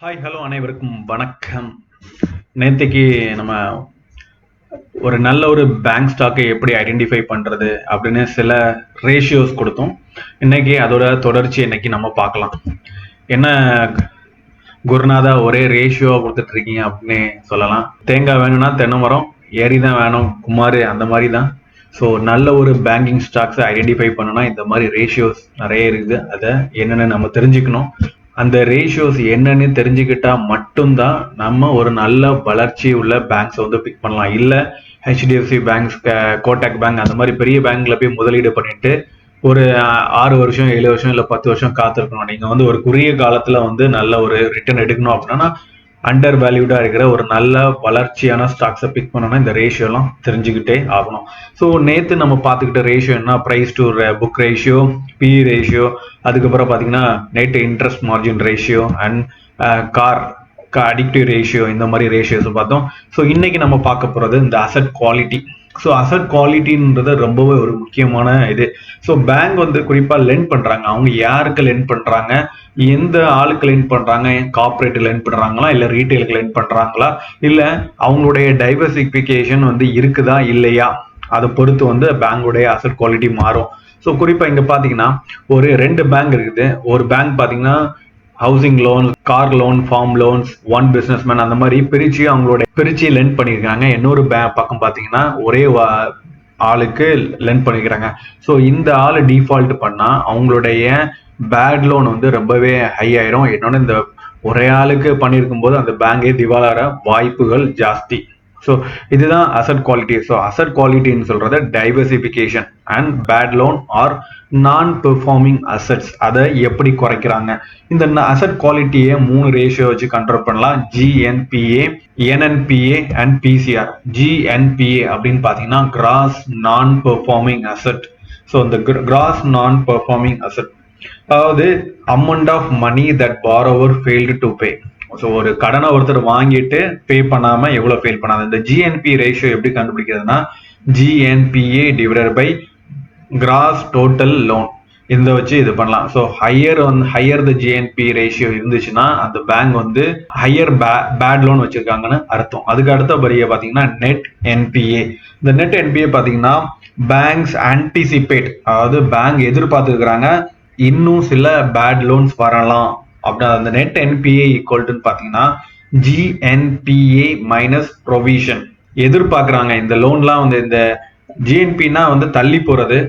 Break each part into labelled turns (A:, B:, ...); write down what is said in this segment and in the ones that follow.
A: Hi hello அனைவருக்கும் வணக்கம். நேற்றுக்கு நம்ம ஒரு நல்ல ஒரு பேங்க் ஸ்டாக்கை எப்படி ஐடென்டிஃபை பண்ணுறது அப்படின்னு சில ரேஷியோஸ் கொடுத்தோம். இன்னைக்கு அதோட தொடர்ச்சி இன்னைக்கு நம்ம பார்க்கலாம். என்ன குருநாதா ஒரே ரேஷியோவாக கொடுத்துட்டு இருக்கீங்க அப்படின்னு சொல்லலாம். தேங்காய் வேணும்னா தென்னை மரம், ஏரி தான் வேணும் குமார், அந்த மாதிரி தான். ஸோ நல்ல ஒரு பேங்கிங் ஸ்டாக்ஸை ஐடென்டிஃபை பண்ணணும்னா இந்த மாதிரி ரேஷியோஸ் நிறைய இருக்குது. அதை என்னென்னு நம்ம தெரிஞ்சுக்கணும். அந்த ரேஷியோஸ் என்னன்னு தெரிஞ்சுக்கிட்டா மட்டும்தான் நம்ம ஒரு நல்ல வளர்ச்சி உள்ள பேங்க்ஸ் வந்து பிக் பண்ணலாம். இல்லை ஹெச்டிஎஃப்சி பேங்க்ஸ், கோட்டக் பேங்க் அந்த மாதிரி பெரிய பேங்க்ல போய் முதலீடு பண்ணிட்டு ஒரு 6 வருஷம் 7 வருஷம் இல்லை 10 வருஷம் காத்திருக்கணும். நீங்க வந்து ஒரு குறுகிய காலத்துல வந்து நல்ல ஒரு ரிட்டர்ன் எடுக்கணும் அப்படின்னா அண்டர் வேல்யூடா இருக்கிற ஒரு நல்ல வளர்ச்சியான ஸ்டாக்ஸை பிக் பண்ணணும்னா இந்த ரேஷியோலாம் தெரிஞ்சுக்கிட்டே ஆகணும். ஸோ நேற்று நம்ம பார்த்துக்கிட்ட ரேஷியோ என்ன? Price to book ratio, PE ratio, அதுக்கப்புறம் பார்த்தீங்கன்னா net interest margin ratio and car addictive ratio, இந்த மாதிரி ரேஷியோஸ் பார்த்தோம். ஸோ இன்னைக்கு நம்ம பார்க்க போகிறது இந்த அசட் குவாலிட்டி. ஸோ அசட் குவாலிட்டின்றது ரொம்பவே ஒரு முக்கியமான இது. ஸோ பேங்க் வந்து குறிப்பாக லெண்ட் பண்ணுறாங்க. அவங்க யாருக்கு லெண்ட் பண்ணுறாங்க, எந்த ஆளுக்கு லெண்ட் பண்ணுறாங்க, கார்பரேட் லெண்ட் பண்ணுறாங்களா இல்லை ரீட்டைலுக்கு லெண்ட் பண்ணுறாங்களா, இல்லை அவங்களுடைய டைவர்சிஃபிகேஷன் வந்து இருக்குதா இல்லையா, அதை பொறுத்து வந்து பேங்கோடைய அசட் குவாலிட்டி மாறும். ஸோ குறிப்பாக இங்கே பார்த்தீங்கன்னா ஒரு 2 பேங்க் இருக்குது. ஒரு பேங்க் பார்த்தீங்கன்னா housing loan, car loan, farm loans, one businessman, அந்த மாதிரி பிரிச்சு லெண்ட் பண்ணியிருக்காங்க. இன்னொரு பக்கம் பார்த்தீங்கன்னா ஒரே ஆளுக்கு லெண்ட் பண்ணிக்கிறாங்க. ஸோ இந்த ஆள் டிஃபால்ட் பண்ணா அவங்களுடைய பேட் லோன் வந்து ரொம்பவே ஹை ஆயிரும். இன்னொன்று இந்த ஒரே ஆளுக்கு பண்ணியிருக்கும் போது அந்த பேங்கே திவாலார வாய்ப்புகள் ஜாஸ்தி. ஸோ இதுதான் அசட் குவாலிட்டி. ஸோ அசட் குவாலிட்டின்னு சொல்றது diversification and bad loan or non performing assets. அதை எப்படி குறைக்கிறாங்க? இந்த அசட் குவாலிட்டியை 3 ரேஷியோ வச்சு கண்ட்ரோல் பண்ணலாம். GNPA, என்என்பிஏ and PCR. ஜிஎன்பிஏ அப்படின்னு பார்த்தீங்கன்னா gross non performing asset. So இந்த கிராஸ் நான் பெர்ஃபார்மிங் அசட் அதாவது amount of money that borrower failed to pay. So ஒரு கடனை ஒருத்தர் வாங்கிட்டு பே பண்ணாம எவ்வளவு ஃபெயில் பண்ணாது. இந்த ஜிஎன்பி ரேஷியோ எப்படி கண்டுபிடிக்கிறதுனா GNPA divided by gross total loan, இந்த வச்சு இது பண்ணலாம். So higher the GNP ratio இருந்துச்சுன்னா அந்த பேங்க் வந்து ஹையர் பேட் லோன் வச்சிருக்காங்கன்னு அர்த்தம். அதுக்கு அடுத்தபடியாக பார்த்தீங்கன்னா நெட் என்பிஏ. இந்த நெட் என்பிஏ பார்த்தீங்கன்னா பேங்க்ஸ் ஆன்டிசிபேட், அதாவது பேங்க் எதிர்பார்த்துருக்குறாங்க இன்னும் சில பேட் லோன்ஸ் வரலாம் அப்படின்னா அந்த நெட் என்பிஏ ஈக்குவல்ட்டுன்னு பார்த்தீங்கன்னா ஜிஎன்பிஏ மைனஸ் ப்ரொவிஷன். எதிர்பார்க்குறாங்க இந்த லோன்லாம் வந்து இந்த ஜிஎன்பின்னா வந்து தள்ளி போறது,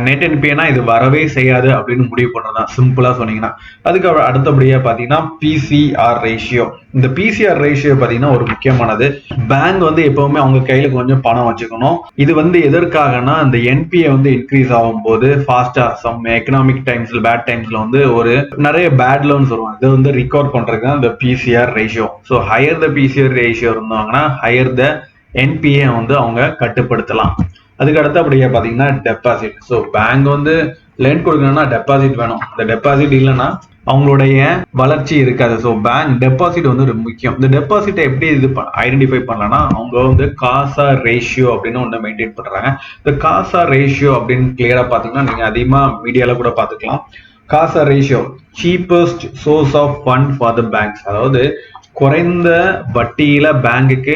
A: நெட் என்பிஏனா இது வரவே செய்யாது அப்படின்னு முடிவு பண்றதுதான் சிம்பிளா சொன்னீங்கன்னா. அதுக்கு அடுத்தபடியா பாத்தீங்கன்னா பிசிஆர் ரேஷியோ. இந்த பிசிஆர் ரேஷியோ பாத்தீங்கன்னா ஒரு முக்கியமானது. பேங்க் வந்து எப்பவுமே அவங்க கையில கொஞ்சம் பணம் வச்சுக்கணும். இது வந்து எதற்காகனா இந்த என்பிஏ வந்து இன்க்ரீஸ் ஆகும் போது ஃபாஸ்டா சம் எக்கனாமிக் டைம்ஸ்ல பேட் டைம்ஸ்ல வந்து ஒரு நிறைய பேட் லோன்ஸ் வருவாங்க. இதை வந்து ரிகவர் பண்றதுக்கு தான் இந்த பிசிஆர் ரேஷியோ. ஸோ ஹையர் த பிசிஆர் ரேஷியோ இருந்தாங்கன்னா ஹையர் த என்பிஏ வந்து அவங்க கட்டுப்படுத்தலாம். அதுக்கு அடுத்தபடியா பாத்தீங்கன்னா டெபாசிட். ஸோ பேங்க் வந்து லெண்ட் கொடுக்கணும்னா டெபாசிட் வேணும். இந்த டெபாசிட் இல்லைன்னா அவங்களுடைய வளர்ச்சி இருக்காது. ஸோ பேங்க் டெபாசிட் வந்து ரொம்ப முக்கியம். இந்த டெபாசிட்டை எப்படி இது ஐடென்டிஃபை பண்ணலாம்னா அவங்க வந்து காசா ரேஷியோ அப்படின்னு ஒன்று மெயின்டைன் பண்றாங்க. இந்த காசா ரேஷியோ அப்படின்னு கிளியரா பாத்தீங்கன்னா நீங்க அதிகமா மீடியால கூட பாத்துக்கலாம். CASA ratio cheapest source of fund for the banks. அதாவது குறைந்த வட்டியில பேங்குக்கு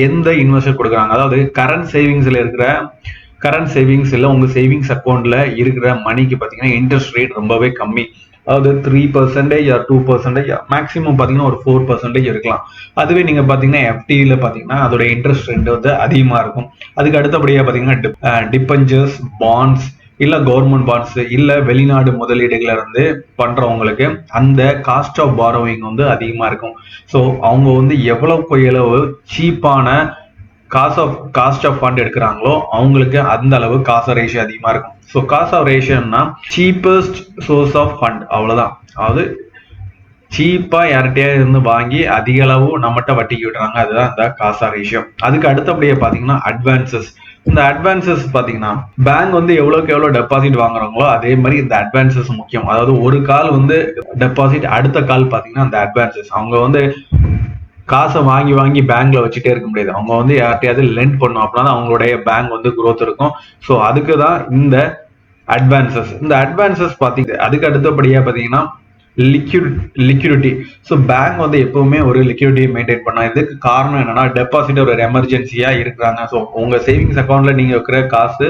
A: எந்த இன்வெஸ்டர் கொடுக்குறாங்க, அதாவது கரண்ட் சேவிங்ஸ் இல்லை உங்க சேவிங்ஸ் அக்கௌண்ட்ல இருக்கிற மணிக்கு பாத்தீங்கன்னா இன்ட்ரெஸ்ட் ரேட் ரொம்பவே கம்மி. அதாவது 3% ஆர் 2%, மேக்ஸிமம் பாத்தீங்கன்னா ஒரு 4% இருக்கலாம். அதுவே நீங்க பாத்தீங்கன்னா எஃப்டியில பாத்தீங்கன்னா அதோட இன்ட்ரெஸ்ட் ரேட் வந்து அதிகமா இருக்கும். அதுக்கு அடுத்தபடியா பாத்தீங்கன்னா டிபெஞ்சர்ஸ், பாண்ட்ஸ், இல்ல கவர்மெண்ட் பாண்ட்ஸ், இல்ல வெளிநாடு முதலீடுகளை இருந்து பண்றவங்களுக்கு அந்த காஸ்ட் ஆஃப் பாரோவிங் வந்து அதிகமா இருக்கும். ஸோ அவங்க வந்து எவ்வளவு சீப்பான காஸ்ட் ஆஃப் ஃபண்ட் எடுக்கிறாங்களோ அவங்களுக்கு அந்த அளவு காசா ரேஷியோ அதிகமா இருக்கும். ஸோ காசா ரேஷியோன்னா சீப்பஸ்ட் சோர்ஸ் ஆஃப் ஃபண்ட், அவ்வளவுதான். அதாவது சீப்பா யார்கிட்டயா இருந்து வாங்கி அதிக அளவு நம்மகிட்ட வட்டிக்கு விடுறாங்க, அதுதான் இந்த காசா ரேஷியோ. அதுக்கு அடுத்தபடியே பாத்தீங்கன்னா அட்வான்சஸ். இந்த அட்வான்சஸ் பாத்தீங்கன்னா பேங்க் வந்து எவ்வளவு டெபாசிட் வாங்குறாங்களோ அதே மாதிரி இந்த அட்வான்சஸ் முக்கியம். அதாவது ஒரு கால் வந்து டெபாசிட், அடுத்த கால் பாத்தீங்கன்னா அந்த அட்வான்சஸ். அவங்க வந்து காசை வாங்கி பேங்க்ல வச்சுட்டே இருக்க முடியாது. அவங்க வந்து யார்கிட்டயாவது லெண்ட் பண்ணும் அப்படின்னா அவங்களுடைய பேங்க் வந்து குரோத் இருக்கும். ஸோ அதுக்கு தான் இந்த அட்வான்சஸ். இந்த அட்வான்சஸ் பாத்தீங்க. அதுக்கு அடுத்தபடியா பாத்தீங்கன்னா லிக்விடிட்டி. ஸோ பேங்க் வந்து எப்பவுமே ஒரு லிக்விடிட்டி மெயின்டைன் பண்ணலாம். இதுக்கு காரணம் என்னன்னா, டெபாசிட் ஒரு எமர்ஜென்சியா இருக்கிறாங்க. ஸோ உங்க சேவிங்ஸ் அக்கௌண்ட்ல நீங்க வைக்கிற காசு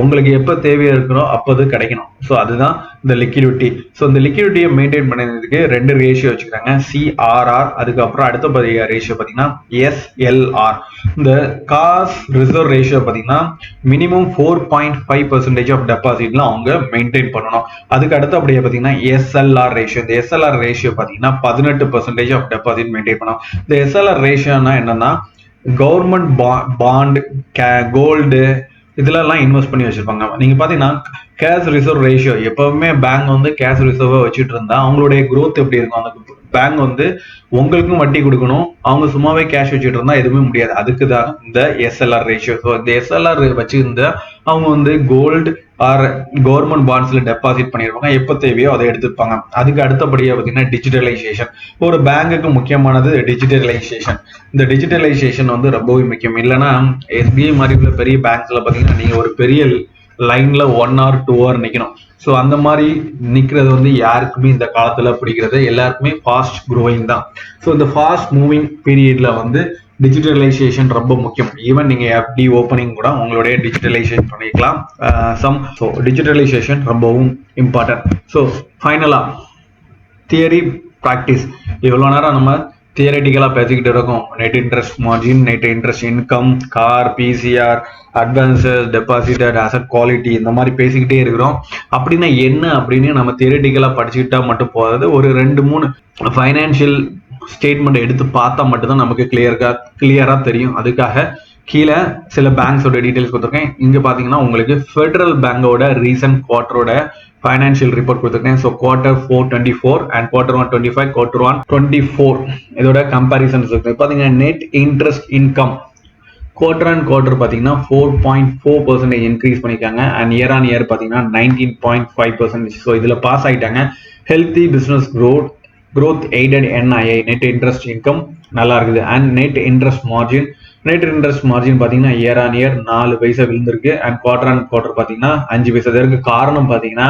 A: உங்களுக்கு எப்போ தேவையா இருக்கிறோ அப்போது கிடைக்கணும். ஸோ அதுதான் இந்த லிக்விடிட்டி. ஸோ இந்த லிக்விடிட்டியை மெயின்டைன் பண்ணுறதுக்கு 2 ரேஷியோ வச்சுக்கிறாங்க, சிஆர்ஆர், அதுக்கப்புறம் அடுத்த ரேஷியோ பார்த்தீங்கன்னா எஸ்எல்ஆர். இந்த காஸ் ரிசர்வ் ரேஷியோ பார்த்தீங்கன்னா மினிமம் 4.5% ஆஃப் டெபாசிட்ல அவங்க மெயின்டைன் பண்ணணும். அதுக்கு அடுத்தபடியாக பார்த்தீங்கன்னா எஸ்எல்ஆர் ரேஷியோ. இந்த எஸ்எல்ஆர் ரேஷியோ பார்த்தீங்கன்னா 18% ஆஃப் டெபாசிட் மெயின்டைன் பண்ணணும். இந்த எஸ்எல்ஆர் ரேஷியோனா என்னன்னா, கவர்மெண்ட் பாண்ட், கோல்டு இதுலலாம் இன்வெஸ்ட் பண்ணி வச்சிருப்பாங்க. நீங்க பாத்தீங்கன்னா கேஷ் ரிசர்வ் ரேஷியோ, எப்பவுமே பேங்க் வந்து கேஷ் ரிசர்வ் வச்சுட்டு இருந்தா அவங்களுடைய growth எப்படி இருக்கும்? அந்த பேங்க் வந்து உங்களுக்கும் வட்டி கொடுக்கணும், அவங்க சும்மாவே கேஷ் வச்சுட்டு இருந்தா எதுவுமே முடியாது. அதுக்கு தான் இந்த எஸ்எல்ஆர் ரேஷியோ. ஸோ இந்த எஸ்எல்ஆர் வச்சிருந்தா அவங்க வந்து கோல்டு ஆர் கவர்மெண்ட் பாண்ட்ஸ்ல டெபாசிட் பண்ணிருப்பாங்க, எப்போ தேவையோ அதை எடுத்துப்பாங்க. அதுக்கு அடுத்தபடியா பார்த்தீங்கன்னா டிஜிட்டலைசேஷன். ஒரு பேங்குக்கு முக்கியமானது டிஜிட்டலைசேஷன். இந்த டிஜிட்டலைசேஷன் வந்து ரொம்பவே முக்கியம். இல்லைன்னா எஸ்பிஐ மாதிரி உள்ள பெரிய பேங்க்ஸ்ல பார்த்தீங்கன்னா நீங்க ஒரு பெரிய லைன்ல 1 or 2 hour நிக்கணும். ஸோ அந்த மாதிரி நிக்கிறது வந்து யாருக்குமே இந்த காலத்துல பிடிக்கிறது, எல்லாருக்குமே ஃபாஸ்ட் க்ரோயிங் தான். ஸோ இந்த ஃபாஸ்ட் மூவிங் பீரியட்ல வந்து டிஜிட்டலைசேஷன் ரொம்ப முக்கியம். ஈவன் நீங்க எஃப்டி ஓப்பனிங் கூட உங்களுடைய டிஜிட்டலைசேஷன் பண்ணிக்கலாம். ஸோ டிஜிட்டலைசேஷன் ரொம்பவும் இம்பார்ட்டன்ட். ஸோ ஃபைனலா தியரி ப்ராக்டிஸ். இவ்வளோ நேரம் நம்ம தியரட்டிக்கலாக பேசிக்கிட்டு இருக்கோம். Net interest margin, net interest income, car, PCR, advances, deposited, asset quality, இந்த மாதிரி பேசிக்கிட்டே இருக்கிறோம். அப்படின்னா என்ன அப்படின்னு நம்ம தியரட்டிக்கலாக படிச்சுக்கிட்டா மட்டும் போதாது, ஒரு 2-3 ஃபைனான்சியல் ஸ்டேட்மெண்ட் எடுத்து பார்த்தா மட்டும்தான் நமக்கு கிளியரா தெரியும். அதுக்காக கீழே சில பேங்க்ஸோட டீடைல்ஸ் கொடுத்துருக்கேன். இங்க பாத்தீங்கன்னா உங்களுக்கு ஃபெடரல் பேங்கோட ரீசன்ட் குவார்டரோட ஃபைனான்சியல் ரிப்போர்ட் கொடுத்துருக்கேன். So Q4 24 and Q1 25, Q1 24 இதோட கம்பாரிசன்ஸ் இருக்கு. பாத்தீங்கன்னா நெட் இன்ட்ரெஸ்ட் இன்கம் குவார்டர் பாத்தீங்கன்னா 4.4% இன்க்ரீஸ் பண்ணிருக்காங்க. அண்ட் இயர் ஆன் இயர் பாத்தீங்கன்னா 19.5%. ஸோ இதுல பாஸ் ஆயிட்டாங்க. Healthy business growth aided NII, net interest income நல்லா இருக்குது. அண்ட் நெட் இன்ட்ரெஸ்ட் மார்ஜின் பாத்தீங்கன்னா இயர் ஆன் இயர் 4 பைசா விழுந்திருக்கு. அண்ட் குவார்டர் பாத்தீங்கன்னா 5 பைசா. இதற்கு காரணம் பாத்தீங்கன்னா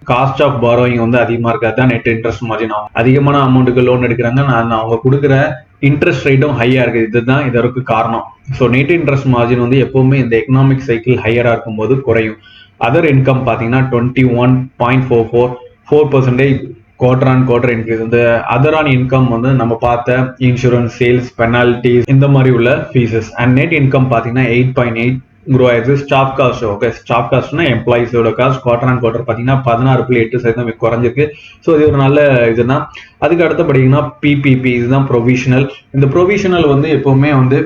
A: காஸ்ட் ஆஃப் பாரோயிங் வந்து அதிகமா இருக்காது தான் நெட் இன்ட்ரெஸ்ட் மார்ஜின் ஆகும். அதிகமான அமௌண்ட்டுக்கு லோன் எடுக்கிறாங்க, அவங்க கொடுக்குற இன்ட்ரெஸ்ட் ரேட்டும் ஹையா இருக்குது. இதுதான் இதற்கு காரணம். ஸோ நெட் இன்ட்ரெஸ்ட் மார்ஜின் வந்து எப்பவுமே இந்த எக்கனாமிக் சைக்கிள் ஹையரா இருக்கும்போது குறையும். அதர் இன்கம் பாத்தீங்கன்னா 21.44% குவார்டர் இன்க்ரீஸ். இந்த அதர் ஆன் இன்கம் வந்து நம்ம பார்த்த இன்சூரன்ஸ், சேல்ஸ், பெனால்டிஸ், இந்த மாதிரி உள்ள ஃபீஸஸ். அண்ட் நெட் இன்கம் பாத்தீங்கன்னா 8.8 க்ரோ ஆயிடுச்சு. ஸ்டாஃப் காஸ்ட், ஓகே, ஸ்டாஃப் காஸ்ட்னா எம்ப்ளாயிஸோட காஸ்ட் குவார்டர் பாத்தீங்கன்னா 16.8% குறைஞ்சிருக்கு. ஸோ இது ஒரு நல்ல இதுதான். அதுக்கு அடுத்தபடிங்கன்னா பிபிபி, இதுதான் ப்ரொவிஷனல். இந்த ப்ரொவிஷனல் வந்து எப்பவுமே வந்து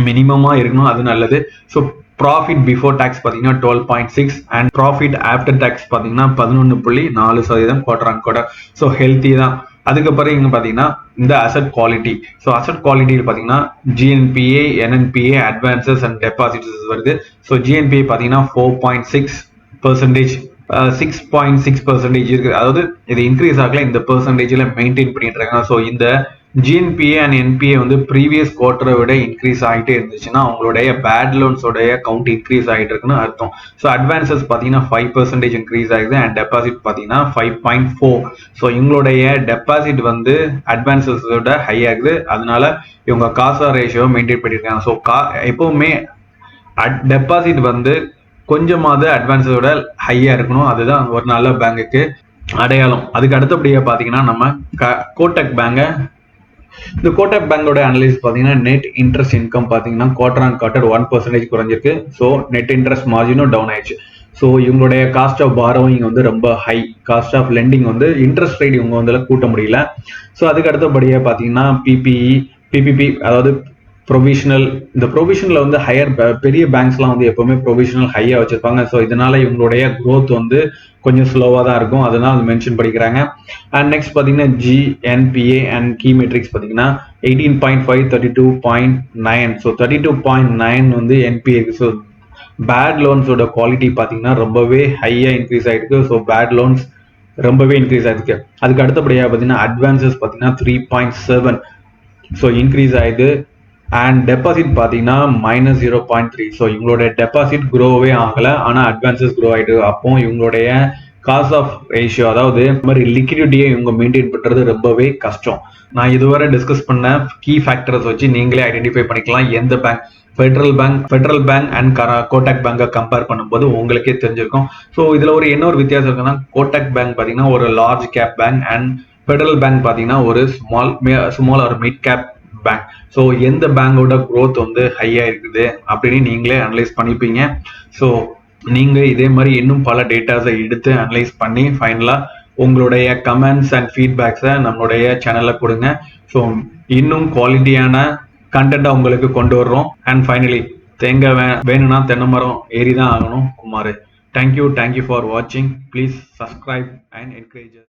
A: மினிமமா இருக்கணும், அது நல்லது. ஸோ ப்ராஃபிட் பிஃபோர் டேக்ஸ் பாத்தீங்கன்னா 12.6 அண்ட் ப்ராஃபிட் ஆஃப்டர் டேக்ஸ் பாத்தீங்கன்னா 11.4% குவார்டர். ஸோ ஹெல்த்தி தான். அதுக்கப்புறம் இங்க பாத்தீங்கன்னா இந்த அசட் குவாலிட்டி. ஸோ அசட் குவாலிட்டியில் பாத்தீங்கன்னா GNPA, NNPA, advances and deposits வருது. ஸோ GNPA பாத்தீங்கன்னா 4.6%, 6.6% இருக்கு. அதாவது இது இன்க்ரீஸ் ஆகல, இந்த பெர்சன்டேஜ்ல மெயின்டைன் பண்ணிட்டு இருக்காங்க. ஸோ இந்த GNPA அண்ட் NPA வந்து ப்ரீவியஸ் குவார்டரை விட இன்க்ரீஸ் ஆகிட்டே இருந்துச்சுன்னா அவங்களுடைய பேட் லோன்ஸோடைய கவுண்ட் இன்க்ரீஸ் ஆகிட்டு இருக்குன்னு அர்த்தம். ஸோ அட்வான்சஸ் பார்த்தீங்கன்னா 5% இன்க்ரீஸ் ஆகுது. அண்ட் டெபாசிட் பார்த்தீங்கன்னா 5.4. ஸோ இவங்களுடைய டெபாசிட் வந்து அட்வான்சஸோட ஹை ஆகுது. அதனால இவங்க காசா ரேஷியோ மெயின்டைன் பண்ணியிருக்காங்க. ஸோ எப்பவுமே டெபாசிட் வந்து கொஞ்சமாவது அட்வான்ஸோட ஹையா இருக்கணும். அதுதான் ஒரு நல்ல பேங்குக்கு அடையாளம். அதுக்கு அடுத்தபடியாக பார்த்தீங்கன்னா நம்ம கோட்டக் பேங்கை, இந்த கோட்டக் பேங்கோட அனலைஸ் பார்த்தீங்கன்னா நெட் இன்ட்ரெஸ்ட் இன்கம் பார்த்தீங்கன்னா குவார்டர் 1% குறைஞ்சிருக்கு. ஸோ நெட் இன்ட்ரெஸ்ட் மார்ஜினும் டவுன் ஆயிடுச்சு. ஸோ இவங்களுடைய காஸ்ட் ஆஃப் பாரோவிங் வந்து ரொம்ப ஹை. காஸ்ட் ஆஃப் லெண்டிங் வந்து இன்ட்ரெஸ்ட் ரேட் இவங்க வந்து கூட்ட முடியல. ஸோ அதுக்கு அடுத்தபடியாக பார்த்தீங்கன்னா பிபிபி, அதாவது ப்ரொவிஷனல். இந்த ப்ரொவிஷனில் வந்து பெரிய பேங்க்ஸ்லாம் வந்து எப்பவுமே ப்ரொவிஷனல் ஹையாக வச்சிருப்பாங்க. ஸோ இதனால இவங்களுடைய க்ரோத் வந்து கொஞ்சம் ஸ்லோவாக தான் இருக்கும். அதனால அது மென்ஷன் பண்ணிக்கிறாங்க. அண்ட் நெக்ஸ்ட் பார்த்தீங்கன்னா GNPA அண்ட் கீ மெட்ரிக்ஸ் பார்த்தீங்கன்னா 18.5, 32.9. ஸோ 32.9 வந்து NPA. ஸோ பேட் லோன்ஸோட குவாலிட்டி பார்த்தீங்கன்னா ரொம்பவே ஹையாக இன்க்ரீஸ் ஆகிருக்கு. ஸோ பேட் லோன்ஸ் ரொம்பவே இன்க்ரீஸ் ஆகிருக்கு. அதுக்கு அடுத்தபடியாக பார்த்தீங்கன்னா அட்வான்சஸ் பார்த்தீங்கன்னா 3.7. ஸோ இன்க்ரீஸ் ஆகிடுது. அண்ட் டெபாசிட் பார்த்தீங்கன்னா -0.3. ஸோ இவங்களுடைய டெபாசிட் க்ரோவே ஆகலை, ஆனால் அட்வான்சஸ் க்ரோ ஆகிட்டு. அப்போ இவங்களுடைய காஸ்ட் ஆஃப் ரேஷியோ, அதாவது இந்த மாதிரி லிக்விடிட்டியை இவங்க மெயின்டைன் பண்றது ரொம்பவே கஷ்டம். நான் இதுவரை டிஸ்கஸ் பண்ண கீ ஃபேக்டர்ஸ் வச்சு நீங்களே ஐடென்டிஃபை பண்ணிக்கலாம் எந்த bank federal bank and Kotak பேங்கை கம்பேர் பண்ணும்போது உங்களுக்கே தெரிஞ்சிருக்கும். ஸோ இதுல இன்னொரு வித்தியாசம் இருக்குன்னா, கோட்டாக் பேங்க் பாத்தீங்கன்னா ஒரு large cap bank and federal bank பாத்தீங்கன்னா ஒரு ஸ்மால் ஒரு மிட் கேப் பேங்க். ஸோ எந்த பேங்கோட growth ஹையா இருக்குது அப்படின்னு நீங்களே அனலைஸ் பண்ணிப்பீங்க. ஸோ நீங்க இதே மாதிரி இன்னும் பல டேட்டாஸை எடுத்து அனலைஸ் பண்ணி ஃபைனலா உங்களுடைய கமெண்ட்ஸ் அண்ட் ஃபீட்பேக்ஸை நம்மளுடைய சேனல்ல கொடுங்க. ஸோ இன்னும் குவாலிட்டியான கண்டென்ட்டை உங்களுக்கு கொண்டு வர்றோம். அண்ட் ஃபைனலி தேங்காய் வேணும்னா தென்னை மரம் ஏறி தான் ஆகணும் குமார். தேங்க்யூ ஃபார் வாட்சிங். Please subscribe and encourage.